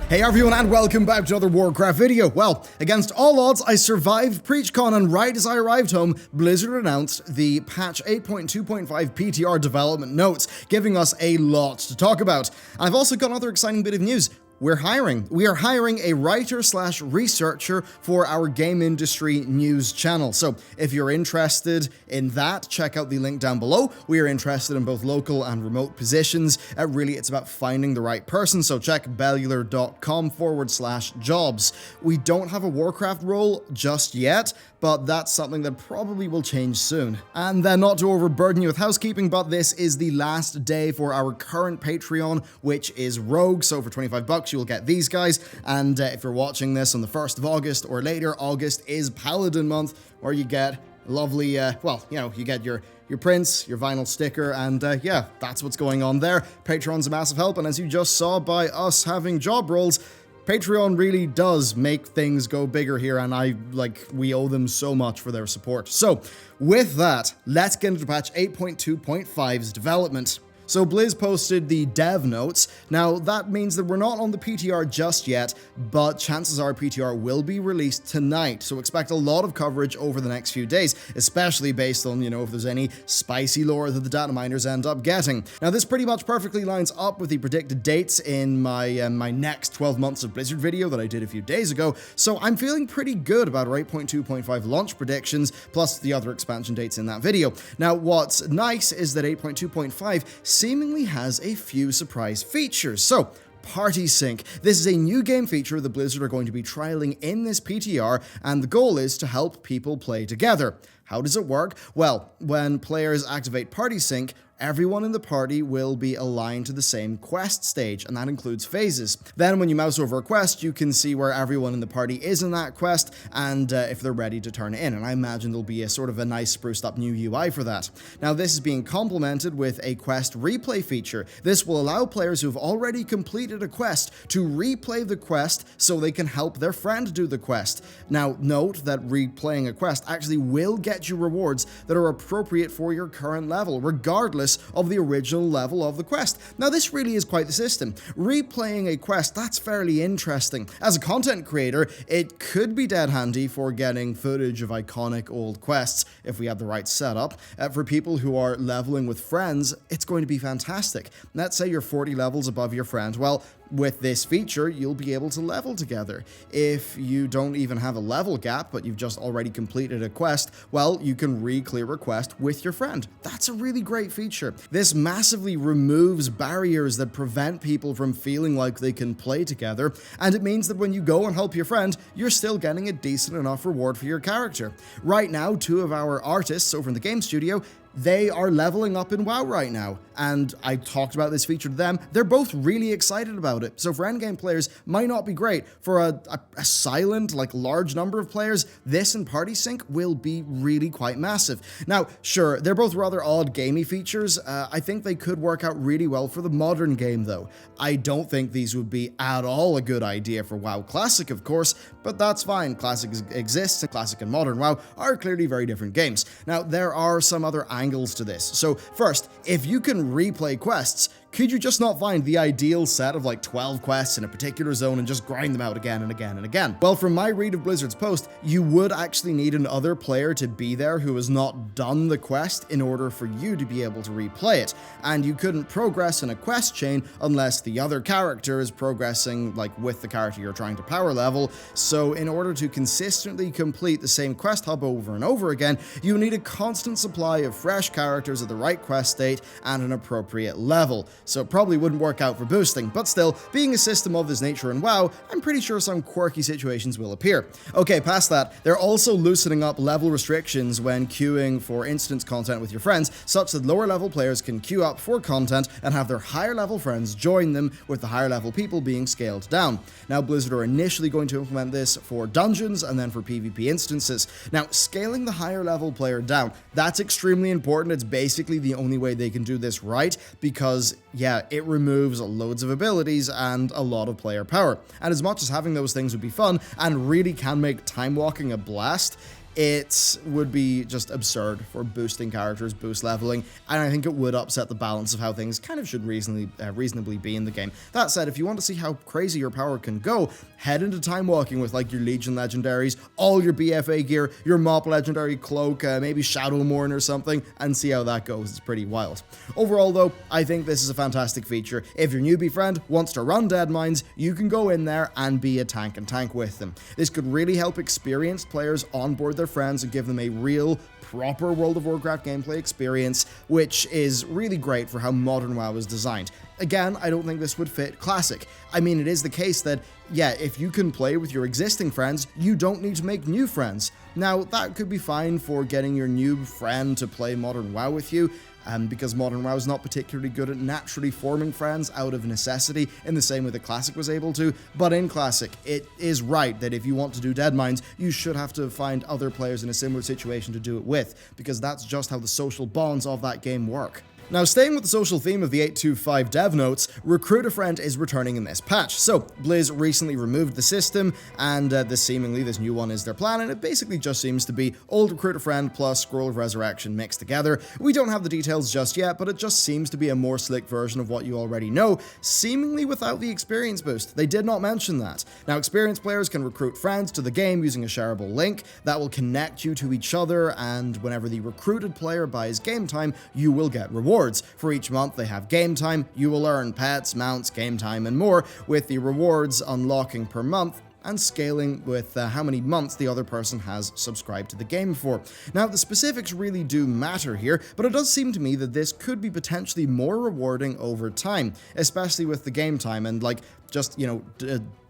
Hey everyone, and welcome back to another Warcraft video. Well, against all odds, I survived PreachCon, and right as I arrived home, Blizzard announced the patch 8.2.5 PTR development notes, giving us a lot to talk about. I've also got another exciting bit of news. We're hiring. We are hiring a writer/researcher for our game industry news channel. So if you're interested in that, check out the link down below. We are interested in both local and remote positions. Really, it's about finding the right person. So check bellular.com/jobs. We don't have a Warcraft role just yet, but that's something that probably will change soon. And then, not to overburden you with housekeeping, but this is the last day for our current Patreon, which is Rogue. So for $25, you will get these guys. And if you're watching this on the 1st of August or later, August is Paladin month, where you get lovely, you get your prints, your vinyl sticker, and yeah, that's what's going on there. Patreon's a massive help, and as you just saw by us having job roles, Patreon really does make things go bigger here, and we owe them so much for their support. So with that, let's get into patch 8.2.5's development. So Blizz posted the dev notes. Now that means that we're not on the PTR just yet, but chances are PTR will be released tonight. So expect a lot of coverage over the next few days, especially based on, if there's any spicy lore that the data miners end up getting. Now this pretty much perfectly lines up with the predicted dates in my my next 12 months of Blizzard video that I did a few days ago. So I'm feeling pretty good about our 8.2.5 launch predictions, plus the other expansion dates in that video. Now what's nice is that 8.2.5 seemingly has a few surprise features. So, Party Sync. This is a new game feature that Blizzard are going to be trialing in this PTR, and the goal is to help people play together. How does it work? Well, when players activate Party Sync, everyone in the party will be aligned to the same quest stage, and that includes phases. Then when you mouse over a quest, you can see where everyone in the party is in that quest, and if they're ready to turn it in. And I imagine there'll be a sort of a nice spruced up new UI for that. Now this is being complemented with a quest replay feature. This will allow players who've already completed a quest to replay the quest so they can help their friend do the quest. Now note that replaying a quest actually will get you rewards that are appropriate for your current level, regardless of the original level of the quest. Now this really is quite the system. Replaying a quest, that's fairly interesting. As a content creator, it could be dead handy for getting footage of iconic old quests if we have the right setup. For people who are leveling with friends, it's going to be fantastic. Let's say you're 40 levels above your friend. Well, with this feature, you'll be able to level together. If you don't even have a level gap, but you've just already completed a quest, well, you can re-clear a quest with your friend. That's a really great feature. This massively removes barriers that prevent people from feeling like they can play together, and it means that when you go and help your friend, you're still getting a decent enough reward for your character. Right now, 2 of our artists over in the game studio, they are leveling up in WoW right now, and I talked about this feature to them. They're both really excited about it. So for endgame players, might not be great. For a silent, large number of players, this and Party Sync will be really quite massive. Now, sure, they're both rather odd gamey features. I think they could work out really well for the modern game, though. I don't think these would be at all a good idea for WoW Classic, of course, but that's fine. Classic exists, and Classic and Modern WoW are clearly very different games. Now, there are some other angles to this. So first, if you can replay quests, could you just not find the ideal set of 12 quests in a particular zone and just grind them out again and again and again? Well, from my read of Blizzard's post, you would actually need another player to be there who has not done the quest in order for you to be able to replay it. And you couldn't progress in a quest chain unless the other character is progressing with the character you're trying to power level. So in order to consistently complete the same quest hub over and over again, you need a constant supply of fresh characters at the right quest state and an appropriate level. So it probably wouldn't work out for boosting, but still, being a system of this nature in WoW, I'm pretty sure some quirky situations will appear. Okay, past that, they're also loosening up level restrictions when queuing for instance content with your friends, such that lower level players can queue up for content and have their higher level friends join them, with the higher level people being scaled down. Now, Blizzard are initially going to implement this for dungeons and then for PvP instances. Now, scaling the higher level player down, that's extremely important. It's basically the only way they can do this right, because yeah, it removes loads of abilities and a lot of player power. And as much as having those things would be fun and really can make time walking a blast, it would be just absurd for boosting characters, boost leveling, and I think it would upset the balance of how things kind of should reasonably be in the game. That said, if you want to see how crazy your power can go, head into time walking with like your Legion legendaries, all your BFA gear, your Mop legendary cloak, maybe Shadowmourne or something, and see how that goes. It's pretty wild. Overall though, I think this is a fantastic feature. If your newbie friend wants to run dead mines, you can go in there and be a tank and tank with them. This could really help experienced players onboard their friends and give them a real, proper World of Warcraft gameplay experience, which is really great for how modern WoW is designed. Again, I don't think this would fit Classic. I mean, it is the case that, yeah, if you can play with your existing friends, you don't need to make new friends. Now, that could be fine for getting your new friend to play Modern WoW with you, because Modern WoW is not particularly good at naturally forming friends out of necessity in the same way that Classic was able to, but in Classic, it is right that if you want to do Deadmines, you should have to find other players in a similar situation to do it with, because that's just how the social bonds of that game work. Now, staying with the social theme of the 8.2.5 dev notes, Recruit a Friend is returning in this patch. So, Blizz recently removed the system, and this new one is their plan, and it basically just seems to be old Recruit a Friend plus Scroll of Resurrection mixed together. We don't have the details just yet, but it just seems to be a more slick version of what you already know, seemingly without the experience boost. They did not mention that. Now, experienced players can recruit friends to the game using a shareable link that will connect you to each other, and whenever the recruited player buys game time, you will get rewards. For each month they have game time, you will earn pets, mounts, game time, and more, with the rewards unlocking per month and scaling with how many months the other person has subscribed to the game for. Now, the specifics really do matter here, but it does seem to me that this could be potentially more rewarding over time, especially with the game time and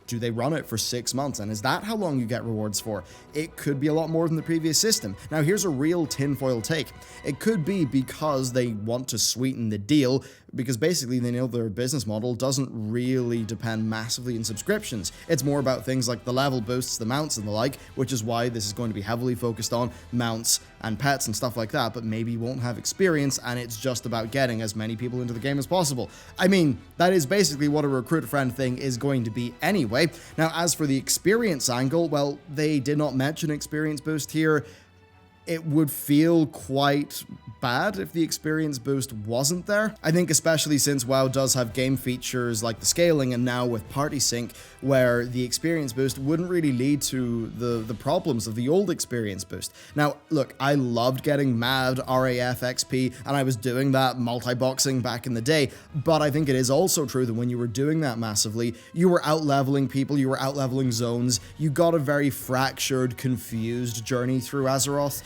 do they run it for 6 months? And is that how long you get rewards for? It could be a lot more than the previous system. Now, here's a real tinfoil take. It could be because they want to sweeten the deal, because basically they know their business model doesn't really depend massively in subscriptions. It's more about things like the level boosts, the mounts and the like, which is why this is going to be heavily focused on mounts and pets and stuff like that, but maybe you won't have experience and it's just about getting as many people into the game as possible. I mean, that is basically what a Recruit a Friend thing is going to be anyway. Now, as for the experience angle, well, they did not mention experience boost here. It would feel quite bad if the experience boost wasn't there. I think especially since WoW does have game features like the scaling and now with party sync, where the experience boost wouldn't really lead to the problems of the old experience boost. Now, look, I loved getting mad RAF XP, and I was doing that multi-boxing back in the day, but I think it is also true that when you were doing that massively, you were out-leveling people, you were out-leveling zones, you got a very fractured, confused journey through Azeroth,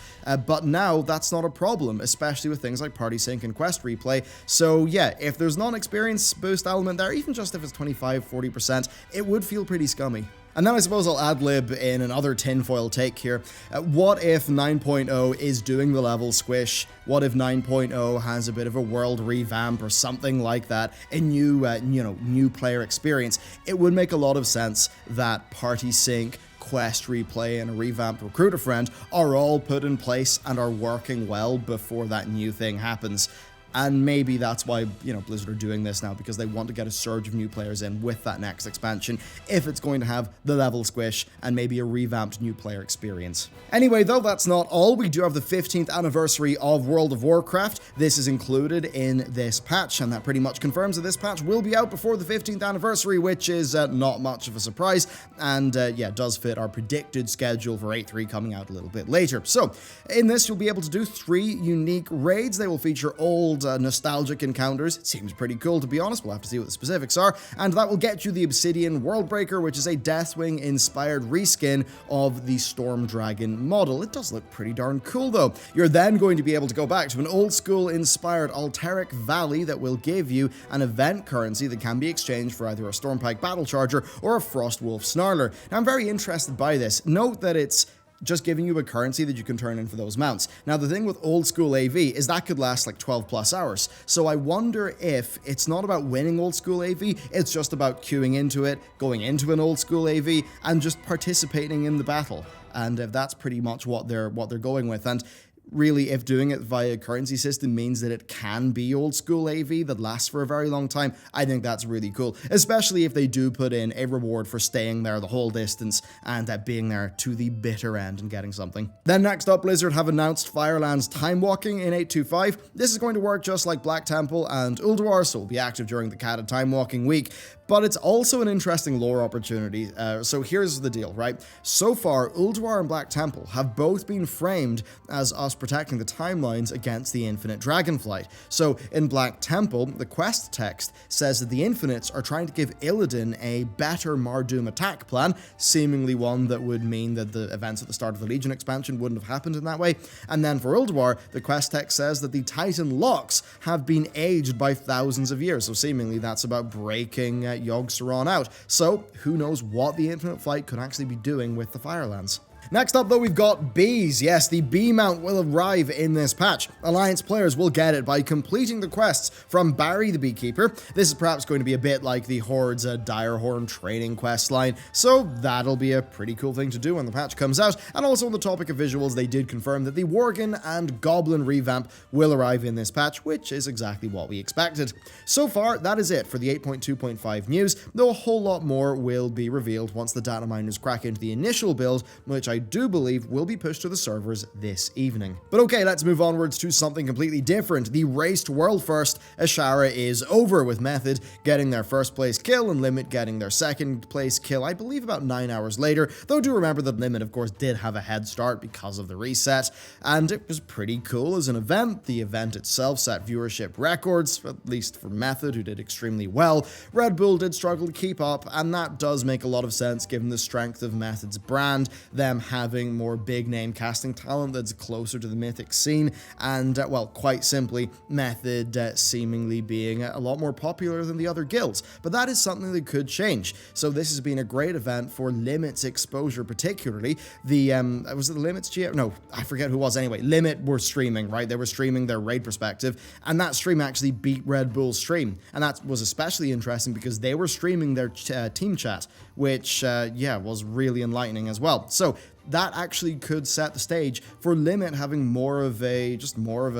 but now that's not a problem, especially with things like party sync and quest replay. So yeah, if there's not an experience boost element there, even just if it's 25-40%, it would feel pretty scummy. And then I suppose I'll ad-lib in another tinfoil take here. What if 9.0 is doing the level squish? What if 9.0 has a bit of a world revamp or something like that? A new player experience. It would make a lot of sense that party sync, quest replay, and a revamped Recruit a Friend are all put in place and are working well before that new thing happens. And maybe that's why, Blizzard are doing this now, because they want to get a surge of new players in with that next expansion, if it's going to have the level squish and maybe a revamped new player experience. Anyway, though, that's not all. We do have the 15th anniversary of World of Warcraft. This is included in this patch, and that pretty much confirms that this patch will be out before the 15th anniversary, which is not much of a surprise, and does fit our predicted schedule for 8.3 coming out a little bit later. So, in this, you'll be able to do 3 unique raids. They will feature old nostalgic encounters. It seems pretty cool, to be honest. We'll have to see what the specifics are. And that will get you the Obsidian Worldbreaker, which is a Deathwing-inspired reskin of the Storm Dragon model. It does look pretty darn cool, though. You're then going to be able to go back to an old-school-inspired Alteric Valley that will give you an event currency that can be exchanged for either a Stormpike Battle Charger or a Frostwolf Snarler. Now, I'm very interested by this. Note that it's just giving you a currency that you can turn in for those mounts. Now, the thing with old school AV is that could last like 12 plus hours. So I wonder if it's not about winning old school AV, it's just about queuing into it, going into an old school AV, and just participating in the battle. And that's pretty much what they're going with. And Really, if doing it via currency system means that it can be old school AV that lasts for a very long time, I think that's really cool, especially if they do put in a reward for staying there the whole distance and being there to the bitter end and getting something. Then next up, Blizzard have announced Firelands time walking in 8.2.5. This is going to work just like Black Temple and Ulduar, so will be active during the Kata time walking week. But it's also an interesting lore opportunity. So here's the deal, right? So far, Ulduar and Black Temple have both been framed as us protecting the timelines against the Infinite Dragonflight. So in Black Temple, the quest text says that the Infinites are trying to give Illidan a better Mardoom attack plan, seemingly one that would mean that the events at the start of the Legion expansion wouldn't have happened in that way. And then for Ulduar, the quest text says that the Titan locks have been aged by thousands of years. So seemingly that's about breaking Yogg-Saron out. So who knows what the Infinite Flight could actually be doing with the Firelands. Next up, though, we've got bees. Yes, the bee mount will arrive in this patch. Alliance players will get it by completing the quests from Barry the Beekeeper. This is perhaps going to be a bit like the Horde's Direhorn training quest line, so that'll be a pretty cool thing to do when the patch comes out. And also on the topic of visuals, they did confirm that the Worgen and Goblin revamp will arrive in this patch, which is exactly what we expected. So far, that is it for the 8.2.5 news, though a whole lot more will be revealed once the data miners crack into the initial build, which I do believe will be pushed to the servers this evening. But okay, let's move onwards to something completely different. The race to world first, Ashara, is over, with Method getting their first place kill and Limit getting their second place kill, I believe about 9 hours later, though do remember that Limit of course did have a head start because of the reset, and it was pretty cool as an event. The event itself set viewership records, at least for Method, who did extremely well. Red Bull did struggle to keep up, and that does make a lot of sense given the strength of Method's brand, them having more big name casting talent that's closer to the mythic scene, and well, quite simply, Method seemingly being a lot more popular than the other guilds. But that is something that could change. So this has been a great event for Limit's exposure, particularly. The was it the Limit's GM? No, I forget who it was. Anyway, Limit were streaming, right? They were streaming their raid perspective, and that stream actually beat Red Bull's stream, and that was especially interesting because they were streaming their team chat, which yeah, was really enlightening as well. So that actually could set the stage for Limit having more of a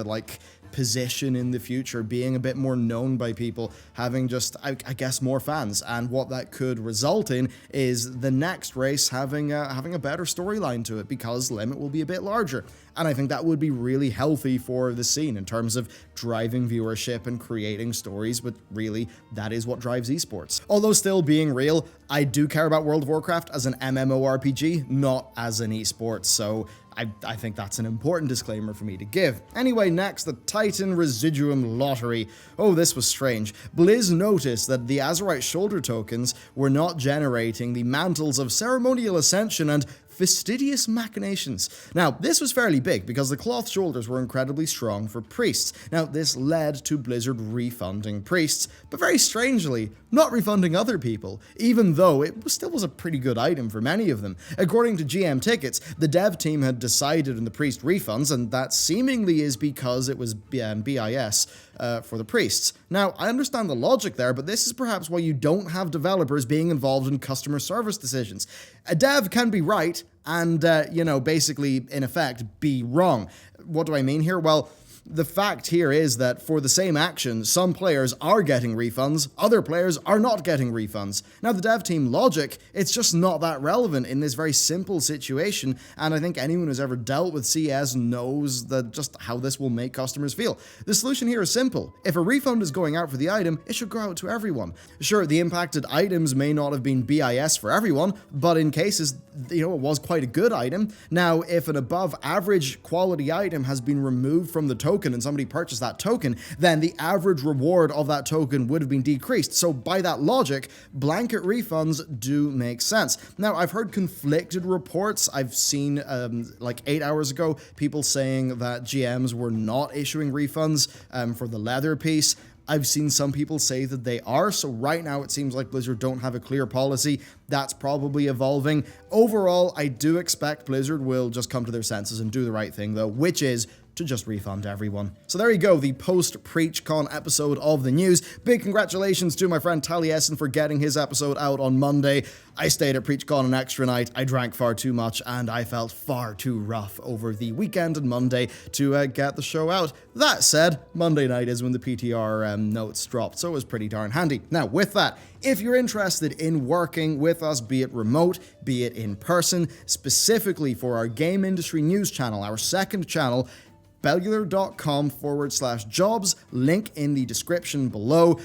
like position in the future, being a bit more known by people, having just, I guess, more fans. And what that could result in is the next race having a better storyline to it, because Limit will be a bit larger. And I think that would be really healthy for the scene in terms of driving viewership and creating stories, but really, that is what drives esports. Although still being real, I do care about World of Warcraft as an MMORPG, not as an esport, so I think that's an important disclaimer for me to give. Anyway, next, the Titan Residuum Lottery. Oh, this was strange. Blizz noticed that the Azerite shoulder tokens were not generating the mantles of Ceremonial Ascension and Fastidious Machinations. Now, this was fairly big because the cloth shoulders were incredibly strong for priests. Now, this led to Blizzard refunding priests, but very strangely, not refunding other people, even though it still was a pretty good item for many of them. According to GM Tickets, the dev team had decided on the priest refunds, and that seemingly is because it was BIS for the priests. Now, I understand the logic there, but this is perhaps why you don't have developers being involved in customer service decisions. A dev can be right and, basically, in effect, be wrong. What do I mean here? Well, the fact here is that for the same action, some players are getting refunds, other players are not getting refunds. Now, the dev team logic, it's just not that relevant in this very simple situation, and I think anyone who's ever dealt with CS knows that just how this will make customers feel. The solution here is simple. If a refund is going out for the item, it should go out to everyone. Sure, the impacted items may not have been BIS for everyone, but in cases, it was quite a good item. Now, if an above average quality item has been removed from the token and somebody purchased that token, then the average reward of that token would have been decreased. So by that logic, blanket refunds do make sense. Now, I've heard conflicted reports. I've seen, like 8 hours ago, people saying that GMs were not issuing refunds for the leather piece. I've seen some people say that they are, so right now it seems like Blizzard don't have a clear policy. That's probably evolving. Overall, I do expect Blizzard will just come to their senses and do the right thing, though, which is to just refund everyone. So there you go, the post-PreachCon episode of the news. Big congratulations to my friend Taliesin for getting his episode out on Monday. I stayed at PreachCon an extra night, I drank far too much, and I felt far too rough over the weekend and Monday to get the show out. That said, Monday night is when the PTR notes dropped, so it was pretty darn handy. Now, with that, if you're interested in working with us, be it remote, be it in person, specifically for our game industry news channel, our second channel, bellular.com/jobs, link in the description below.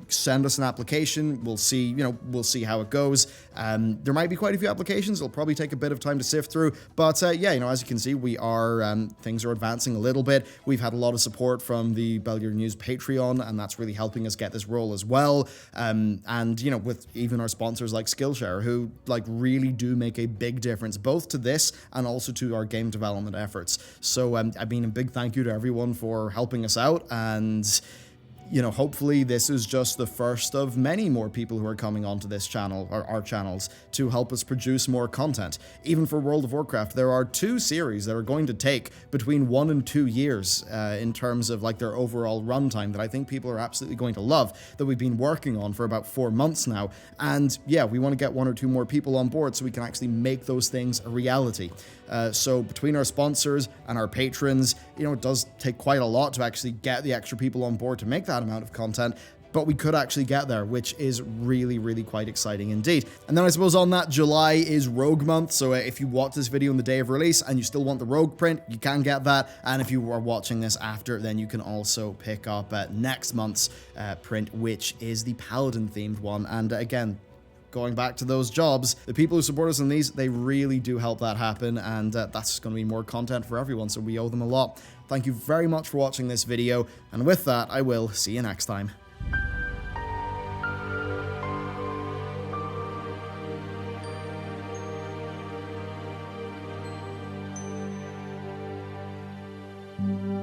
Send us an application. We'll see, we'll see how it goes. There might be quite a few applications. It'll probably take a bit of time to sift through, but as you can see, we are, things are advancing a little bit. We've had a lot of support from the Bellular News Patreon, and that's really helping us get this role as well. With even our sponsors like Skillshare, who really do make a big difference, both to this and also to our game development efforts. So, a big thank you to everyone for helping us out, and hopefully this is just the first of many more people who are coming onto this channel, or our channels, to help us produce more content. Even for World of Warcraft, there are 2 series that are going to take between 1 and 2 years in terms of their overall runtime that I think people are absolutely going to love, that we've been working on for about 4 months now. And yeah, we want to get 1 or 2 more people on board so we can actually make those things a reality. So between our sponsors and our patrons, it does take quite a lot to actually get the extra people on board to make that amount of content, but we could actually get there, which is really, really quite exciting indeed. And then I suppose on that, July is Rogue Month, so if you watch this video on the day of release and you still want the Rogue print, you can get that, and if you are watching this after, then you can also pick up next month's print, which is the Paladin-themed one. And again, going back to those jobs, the people who support us in these, they really do help that happen, and that's going to be more content for everyone, so we owe them a lot. Thank you very much for watching this video, and with that, I will see you next time. Mm-hmm.